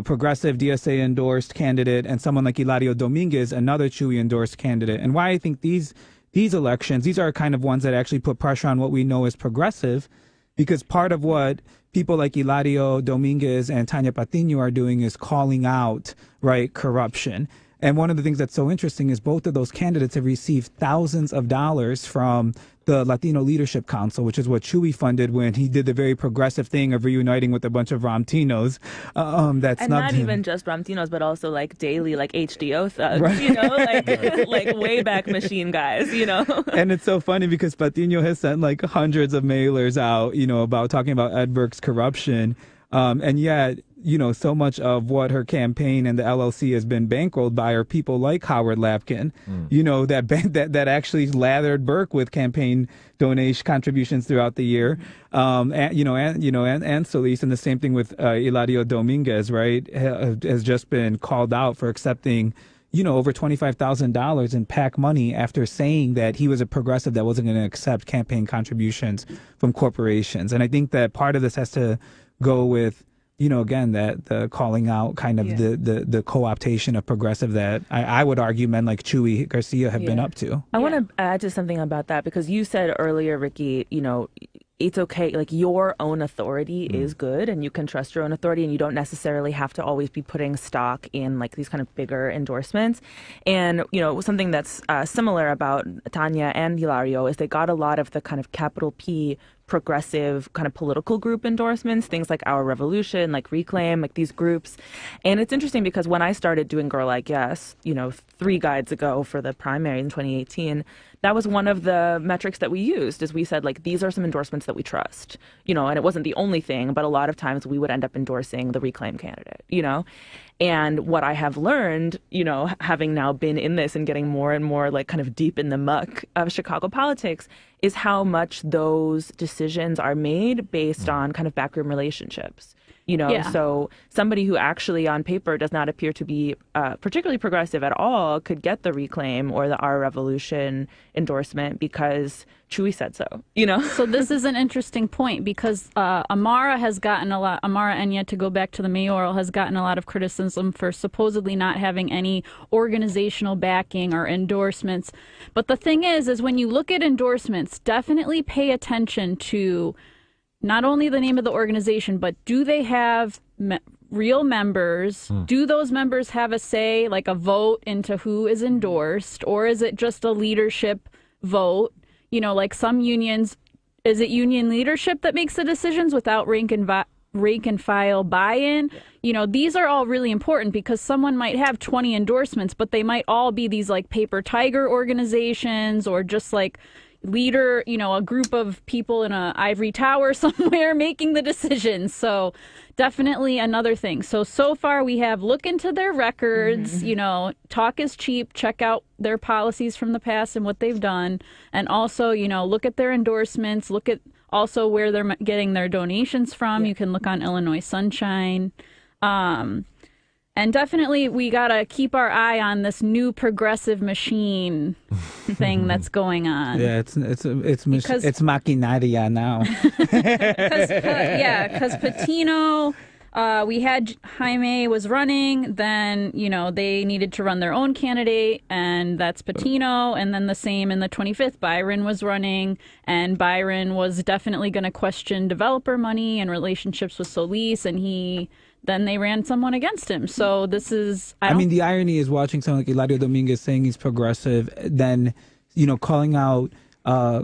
progressive DSA endorsed candidate, and someone like Hilario Dominguez, another Chuy endorsed candidate. And why I think these elections, these are kind of ones that actually put pressure on what we know as progressive, because part of what people like Hilario Dominguez and Tanya Patiño are doing is calling out, right, corruption. And one of the things that's so interesting is both of those candidates have received thousands of dollars from the Latino Leadership Council, which is what Chuy funded when he did the very progressive thing of reuniting with a bunch of Ramtinos. That and not even just Ramtinos, but also like daily, like HDO thugs, right. like Wayback Machine guys, And it's so funny because Patiño has sent like hundreds of mailers out, about talking about Ed Burke's corruption. And yet, so much of what her campaign and the LLC has been bankrolled by are people like Howard Lapkin, that actually lathered Burke with campaign donation contributions throughout the year, and Solis, and the same thing with Hilario Dominguez, right, has just been called out for accepting over $25,000 in PAC money after saying that he was a progressive that wasn't going to accept campaign contributions from corporations. And I think that part of this has to go with, again, that the calling out kind of the co-optation of progressive that I would argue men like Chuy Garcia have been up to. I want to add to something about that because you said earlier, Ricky, it's okay. Like, your own authority is good and you can trust your own authority and you don't necessarily have to always be putting stock in like these kind of bigger endorsements. And, something that's similar about Tanya and Hilario is they got a lot of the kind of capital P progressive kind of political group endorsements, things like Our Revolution, like Reclaim, like these groups. And it's interesting because when I started doing Girl Like Yes, 3 guides ago for the primary in 2018, that was one of the metrics that we used, is we said, like, these are some endorsements that we trust, and it wasn't the only thing, but a lot of times we would end up endorsing the Reclaim candidate, And what I have learned, having now been in this and getting more and more like kind of deep in the muck of Chicago politics, is how much those decisions are made based on kind of backroom relationships. So somebody who actually on paper does not appear to be particularly progressive at all could get the Reclaim or the Our Revolution endorsement because Chuy said so, So this is an interesting point because Amara Enya, to go back to the mayoral, has gotten a lot of criticism for supposedly not having any organizational backing or endorsements. But the thing is when you look at endorsements, definitely pay attention to not only the name of the organization, but do they have real members? Do those members have a say, like a vote into who is endorsed? Or is it just a leadership vote? Like some unions, is it union leadership that makes the decisions without rank and file buy-in? These are all really important because someone might have 20 endorsements, but they might all be these like paper tiger organizations or just like leader, a group of people in a ivory tower somewhere making the decisions. So definitely another thing. So far we have look into their records, talk is cheap, check out their policies from the past and what they've done. And also, look at their endorsements, look at also where they're getting their donations from. You can look on Illinois Sunshine. And definitely we got to keep our eye on this new progressive machine thing that's going on. Yeah, it's Maquinaria now. Because Patino, we had Jaime was running, then, they needed to run their own candidate, and that's Patino. And then the same in the 25th, Byron was running, and Byron was definitely going to question developer money and relationships with Solis, and then they ran someone against him. So this is... I mean, the irony is watching someone like Eladio Dominguez saying he's progressive, then, calling out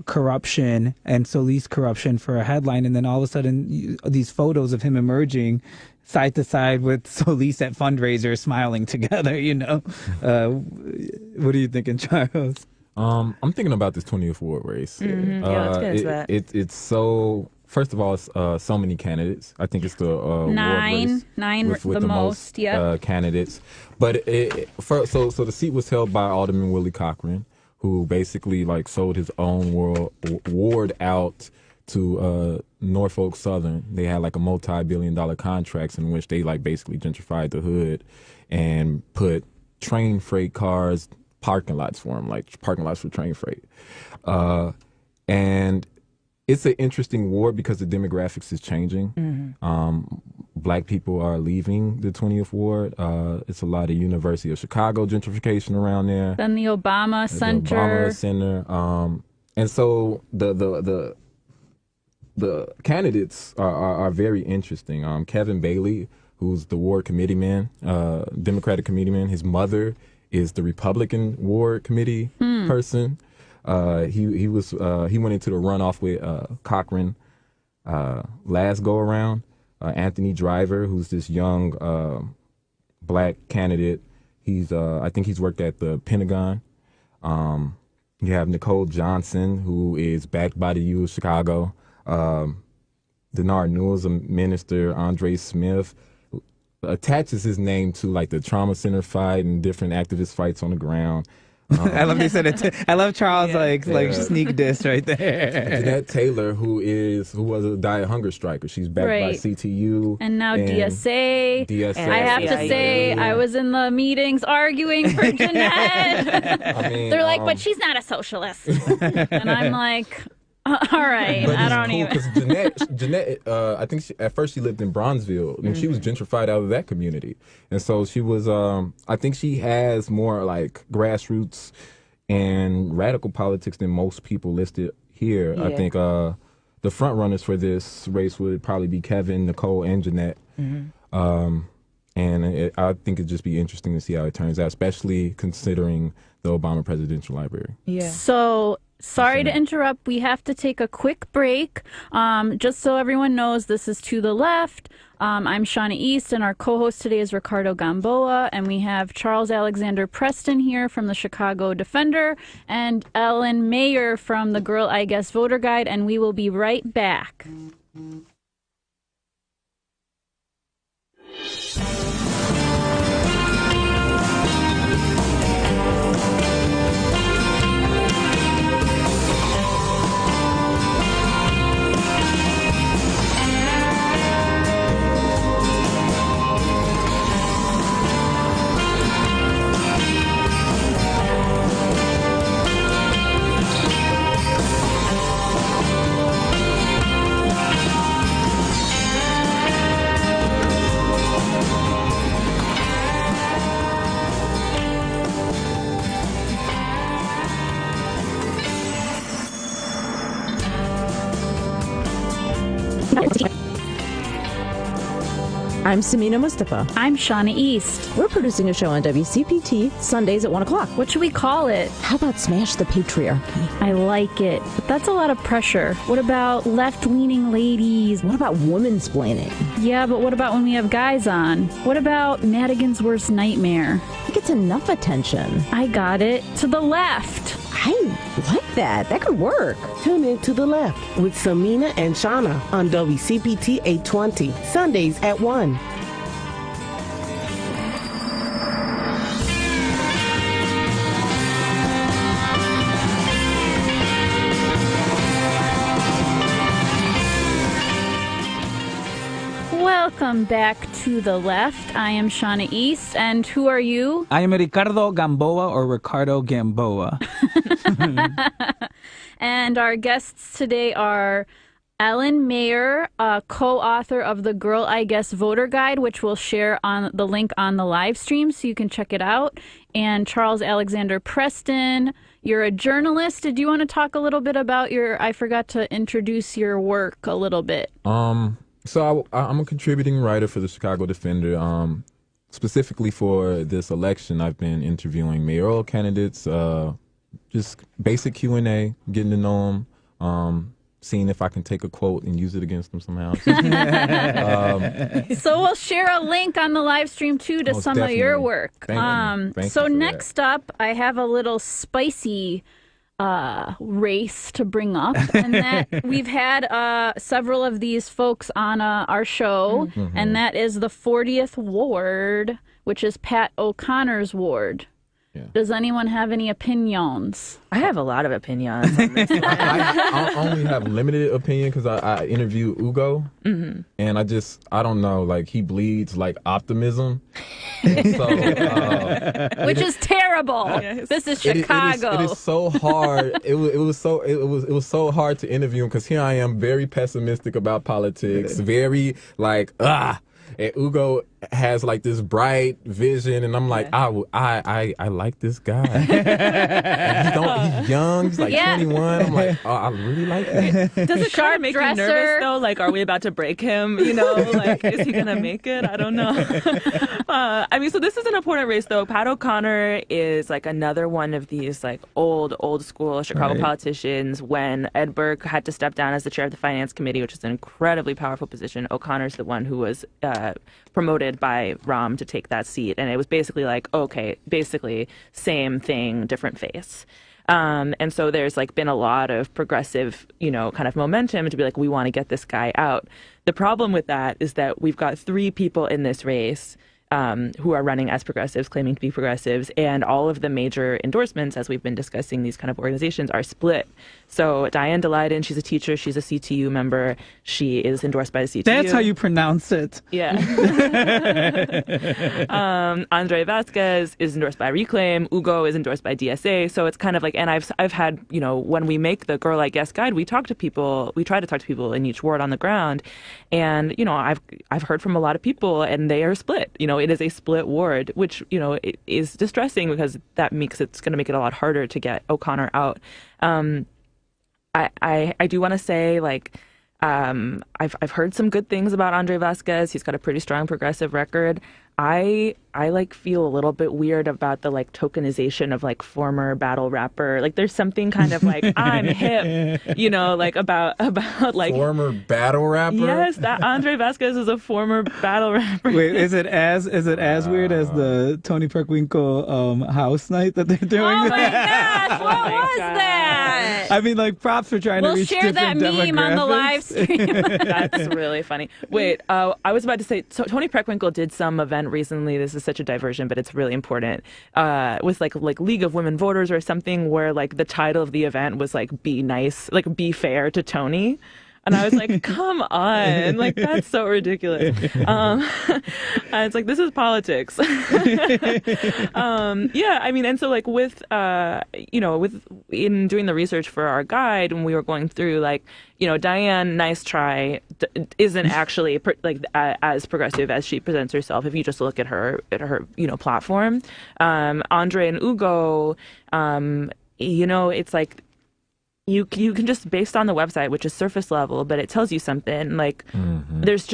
corruption and Solis corruption for a headline, and then all of a sudden these photos of him emerging side to side with Solis at fundraisers smiling together, What are you thinking, Charles? I'm thinking about this 20th ward race. Mm-hmm. Let's get into that. It's so... First of all, it's so many candidates. I think it's the nine with the most candidates. But so the seat was held by Alderman Willie Cochran, who basically sold his own ward out to Norfolk Southern. They had a multi-billion-dollar contracts in which they basically gentrified the hood and put train freight cars parking lots for them, parking lots for train freight, and it's an interesting ward because the demographics is changing. Mm-hmm. Black people are leaving the 20th ward. It's a lot of University of Chicago gentrification around there. Then the Obama Center. The Obama Center. And so the candidates are very interesting. Kevin Bailey, who's the ward committeeman, Democratic committeeman. His mother is the Republican ward committee person. He went into the runoff with Cochran last go around. Anthony Driver, who's this young black candidate, I think he's worked at the Pentagon. You have Nicole Johnson, who is backed by the U of Chicago. Denard Newell's a minister. Andre Smith attaches his name to the trauma center fight and different activist fights on the ground. I love they said it. I love Charles sneak diss right there. Jeanette Taylor, who was a diet hunger striker, she's backed by CTU and now DSA. I have to say, I was in the meetings arguing for Jeanette. They're like, but she's not a socialist, and I'm like, all right, but I don't cool even. Because Jeanette, I think at first she lived in Bronzeville, and she was gentrified out of that community, and so she was. I think she has more grassroots and radical politics than most people listed here. Yeah. I think the front runners for this race would probably be Kevin, Nicole, and Jeanette. Mm-hmm. I think it'd just be interesting to see how it turns out, especially considering the Obama Presidential Library. Yeah. So Sorry to interrupt. We have to take a quick break. Just so everyone knows, this is To the Left. I'm Shauna East, and our co-host today is Ricardo Gamboa, and we have Charles Alexander Preston here from the Chicago Defender and Ellen Mayer from the Girl I Guess Voter Guide, and we will be right back. I'm Samina Mustafa. I'm Shauna East. We're producing a show on WCPT Sundays at 1 o'clock. What should we call it? How about Smash the Patriarchy? I like it, but that's a lot of pressure. What about left-leaning ladies? What about woman-splaining? Yeah, but what about when we have guys on? What about Madigan's worst nightmare? It gets enough attention. I got it. To the left. I like that. That could work. Tune in To the Left with Samina and Shauna on WCPT 820, Sundays at 1. Welcome back to the left. I am Shauna East, and who are you? I am Ricardo Gamboa, or Ricardo Gamboa. And our guests today are Ellen Mayer, co-author of the Girl I Guess Voter Guide, which we'll share on the link on the live stream so you can check it out, and Charles Alexander Preston. You're a journalist. Did you want to talk a little bit about I forgot to introduce your work a little bit. So I'm a contributing writer for the Chicago Defender. Specifically for this election, I've been interviewing mayoral candidates, just basic Q&A, getting to know them, seeing if I can take a quote and use it against them somehow. So we'll share a link on the live stream, too, to some of your work. Thank you so for next up, I have a little spicy race to bring up, and that we've had several of these folks on our show, and that is the 40th Ward, which is Pat O'Connor's ward. Yeah. Does anyone have any opinions? I have a lot of opinions on this. I only have limited opinion because I interviewed Ugo, and I don't know, like, he bleeds like optimism. So, which is terrible. Yes. This is Chicago. It is so hard. It was so hard to interview him because here I am, very pessimistic about politics, very like and Ugo has like this bright vision, and I'm like, I like this guy. And he's young. He's like 21. I'm like, I really like him. Does it kind of make you nervous though? Like, are we about to break him? You know, like, is he gonna make it? I don't know. I mean, so this is an important race though. Pat O'Connor is like another one of these like old school Chicago politicians. When Ed Burke had to step down as the chair of the Finance Committee, which is an incredibly powerful position, O'Connor's the one who was promoted by Rahm to take that seat. And it was basically like, okay, basically same thing, different face. And so there's like been a lot of progressive, kind of momentum to be like, we want to get this guy out. The problem with that is that we've got 3 people in this race who are running as progressives, claiming to be progressives, and all of the major endorsements, as we've been discussing, these kind of organizations are split. So Diane DeLayden, she's a teacher, she's a CTU member, she is endorsed by the CTU. That's how you pronounce it. Yeah. Andre Vasquez is endorsed by Reclaim, Ugo is endorsed by DSA, so it's kind of like, and I've had, when we make the Girl I Guess guide, we try to talk to people in each ward on the ground, and, I've heard from a lot of people, and they are split. It is a split ward, which, it is distressing because that makes it's going to make it a lot harder to get O'Connor out. I do want to say, like, I've heard some good things about Andre Vasquez. He's got a pretty strong progressive record. I like feel a little bit weird about the like tokenization of like former battle rapper. Like there's something kind of like I'm hip, you know, like about like former battle rapper. Yes, that Andre Vasquez is a former battle rapper. Wait, is it as weird as the Tony Perkwinkle house night that they're doing? Oh my gosh, what was that? I mean, like props for trying to reach different demographics. We'll share that meme on the live stream. That's really funny. Wait, I was about to say, so Tony Perkwinkle did some event recently. This is such a diversion, but it's really important. With like League of Women Voters or something, where like the title of the event was like "Be Nice," like "Be Fair to Tony." And I was like, come on, like that's so ridiculous. And it's like, this is politics. Yeah, I mean, and so like with, in doing the research for our guide, when we were going through like, Diane, nice try, isn't actually as progressive as she presents herself. If you just look at her platform, Andre and Ugo, it's like, you can just, based on the website, which is surface level, but it tells you something. Like there's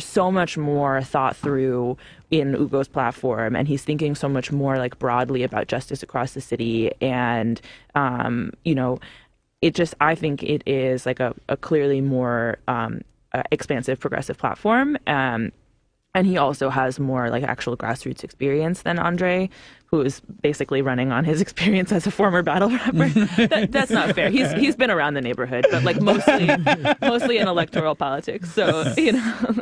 so much more thought through in Ugo's platform, and he's thinking so much more like broadly about justice across the city. And I think it is like a clearly more expansive progressive platform. And he also has more like actual grassroots experience than Andre, who is basically running on his experience as a former battle rapper. That's not fair. He's been around the neighborhood, but like mostly in electoral politics. So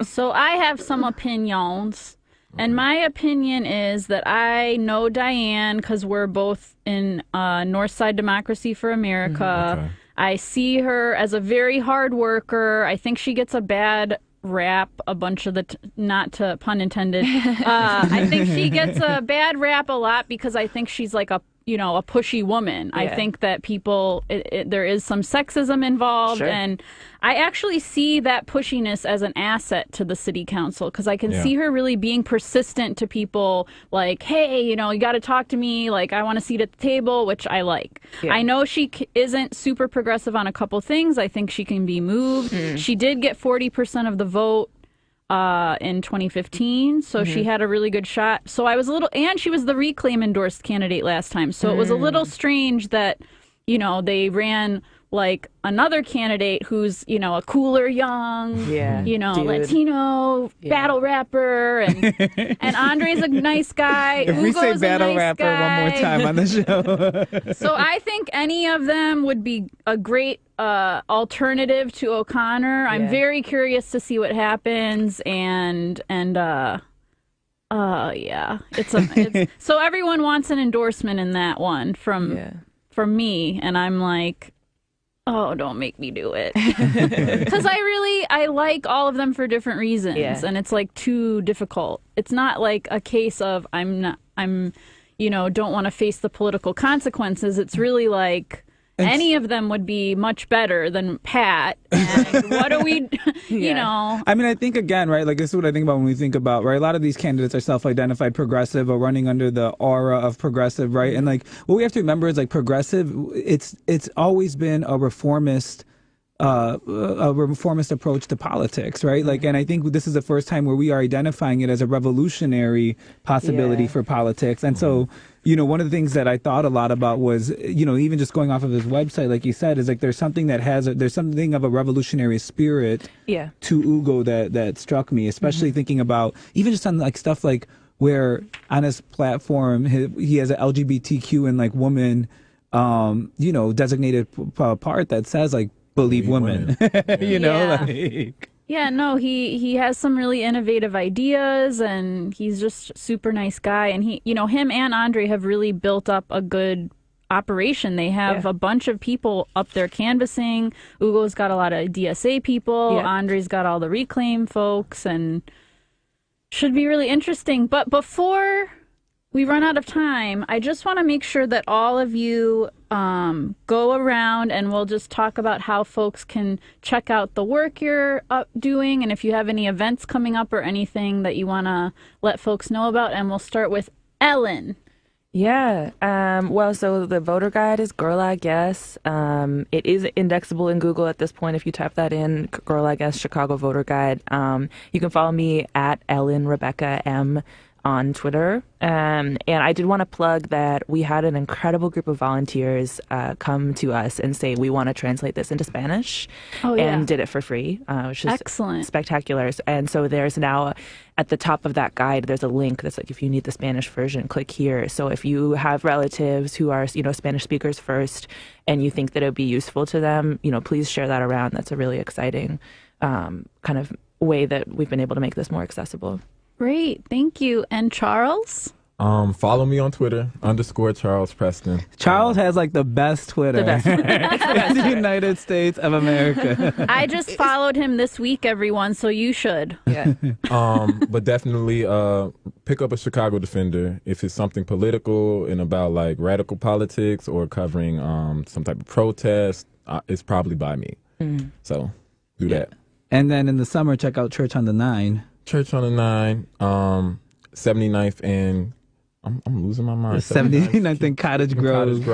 So I have some opinions, and my opinion is that I know Diane because we're both in Northside Democracy for America. Okay. I see her as a very hard worker. I think she gets a bad rap, a bunch of not to pun intended. I think she gets a bad rap a lot because I think she's like a pushy woman. Yeah. I think that there is some sexism involved. Sure. And I actually see that pushiness as an asset to the city council because I can see her really being persistent to people like, hey, you got to talk to me. Like, I want a seat at the table, which I like. Yeah. I know she isn't super progressive on a couple things. I think she can be moved. She did get 40% of the vote in 2015, so she had a really good shot. So I was and she was the Reclaim endorsed candidate last time. So it was a little strange that, they ran like another candidate who's, a cooler young, Latino battle rapper, and Andre's a nice guy. If we say battle rapper one more time on the show. So I think any of them would be a great alternative to O'Connor. I'm very curious to see what happens, it's so everyone wants an endorsement in that one from me, and I'm like, oh, don't make me do it. Because I like all of them for different reasons, and it's like too difficult. It's not like a case of don't want to face the political consequences. It's really like any of them would be much better than Pat. And what do we, I mean, I think again, right, like this is what I think about when we think about, right, a lot of these candidates are self-identified progressive or running under the aura of progressive, right? And like what we have to remember is like progressive, it's always been a reformist approach to politics, right? Like, and I think this is the first time where we are identifying it as a revolutionary possibility for politics. And so, one of the things that I thought a lot about was, even just going off of his website, like you said, is like there's something there's something of a revolutionary spirit to Ugo that struck me, especially thinking about even just on like stuff like where on his platform he has an LGBTQ and like woman, designated part that says like believe women, Yeah, no, he has some really innovative ideas, and he's just a super nice guy. And him and Andre have really built up a good operation. They have a bunch of people up there canvassing. Ugo's got a lot of DSA people. Andre's got all the Reclaim folks, and should be really interesting. But before we run out of time, I just want to make sure that all of you go around, and we'll just talk about how folks can check out the work you're doing, and if you have any events coming up or anything that you want to let folks know about. And we'll start with Ellen. Yeah. Well, so the voter guide is Girl I Guess. It is indexable in Google at this point. If you type that in, Girl I Guess Chicago Voter Guide. You can follow me at Ellen Rebecca M on Twitter. And I did want to plug that we had an incredible group of volunteers come to us and say, we want to translate this into Spanish. And did it for free, which is excellent, spectacular. And so there's now, at the top of that guide, there's a link that's like, if you need the Spanish version, click here. So if you have relatives who are, Spanish speakers first, and you think that it would be useful to them, please share that around. That's a really exciting kind of way that we've been able to make this more accessible. Great. Thank you. And Charles? Follow me on Twitter, _Charles Preston. Charles has like the best Twitter, in the United States of America. I just followed him this week, everyone, so you should. Yeah. But definitely pick up a Chicago Defender if it's something political and about like radical politics or covering some type of protest. It's probably by me. So do that. And then in the summer, check out Church on the 9. Church on the 9, 79th and I'm losing my mind. 79th and Cottage Grove.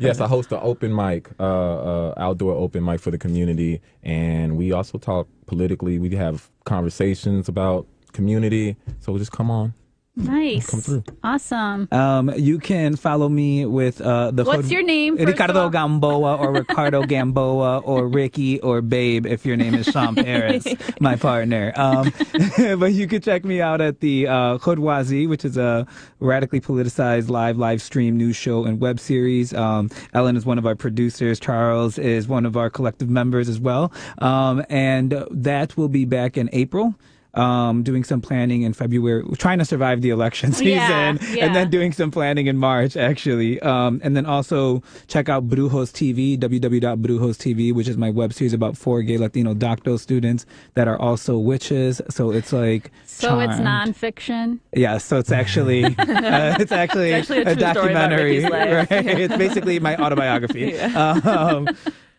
Yes, I host an open mic, outdoor open mic for the community, and we also talk politically. We have conversations about community, so just come on. Nice. Come through. Awesome. You can follow me with the. What's your name? Ricardo Gamboa or Ricardo Gamboa or Ricky or Babe if your name is Sean Paris, my partner. But you can check me out at the Khudwazi, which is a radically politicized live stream news show and web series. Ellen is one of our producers. Charles is one of our collective members as well. And that will be back in April. Doing some planning in February, trying to survive the election season, and then doing some planning in March, actually. And then also check out Brujos TV, www.brujos TV, which is my web series about 4 gay Latino docto students that are also witches. So it's like Charmed. It's nonfiction. Yeah, so it's actually it's actually a documentary. Right? It's basically my autobiography.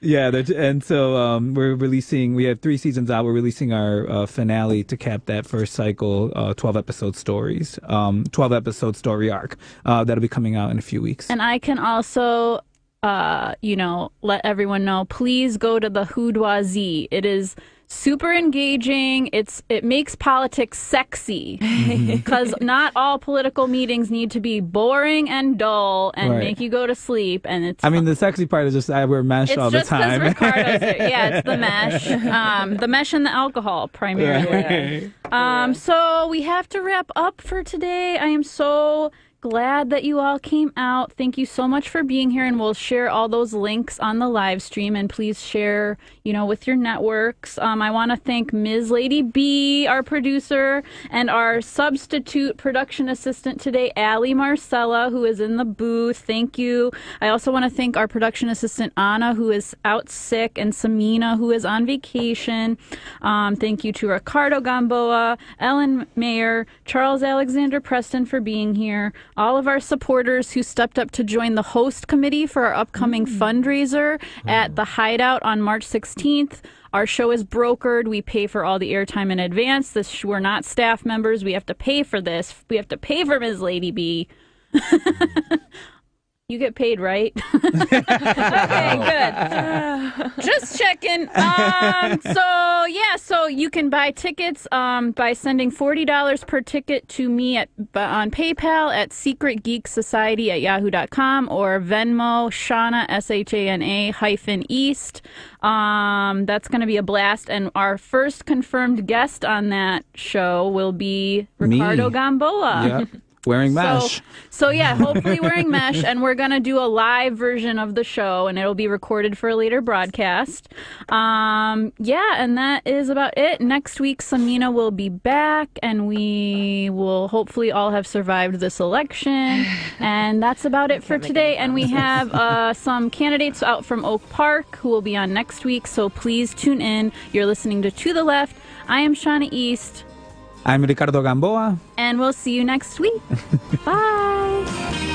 And so we're releasing, we have 3 seasons out. We're releasing our finale to cap that first cycle, 12-episode stories, 12-episode story arc. That'll be coming out in a few weeks. And I can also, let everyone know, please go to the Khudwazi. It is super engaging. It makes politics sexy because not all political meetings need to be boring and dull and make you go to sleep. And it's the sexy part is just I wear mesh all the time. It's just because it's the mesh, the mesh and the alcohol primarily. So we have to wrap up for today. I am so glad that you all came out. Thank you so much for being here, and we'll share all those links on the live stream, and please share, with your networks. I want to thank Ms. Lady B, our producer, and our substitute production assistant today, Allie Marcella, who is in the booth. Thank you. I also want to thank our production assistant, Anna, who is out sick, and Samina, who is on vacation. Thank you to Ricardo Gamboa, Ellen Mayer, Charles Alexander Preston for being here. All of our supporters who stepped up to join the host committee for our upcoming fundraiser at the Hideout on March 16th. Our show is brokered. We pay for all the airtime in advance. We're not staff members. We have to pay for this. We have to pay for Ms. Lady B. You get paid, right? Okay, good. Just checking. So you can buy tickets by sending $40 per ticket to me on PayPal at secretgeeksociety@yahoo.com or Venmo, Shana, SHANA-East. That's going to be a blast. And our first confirmed guest on that show will be Ricardo Gamboa. Yep. Wearing mesh. So hopefully wearing mesh, and we're going to do a live version of the show, and it'll be recorded for a later broadcast. And that is about it. Next week, Samina will be back, and we will hopefully all have survived this election. And that's about it for today. And we have some candidates out from Oak Park who will be on next week, so please tune in. You're listening to the Left. I am Shauna East. I'm Ricardo Gamboa. And we'll see you next week. Bye.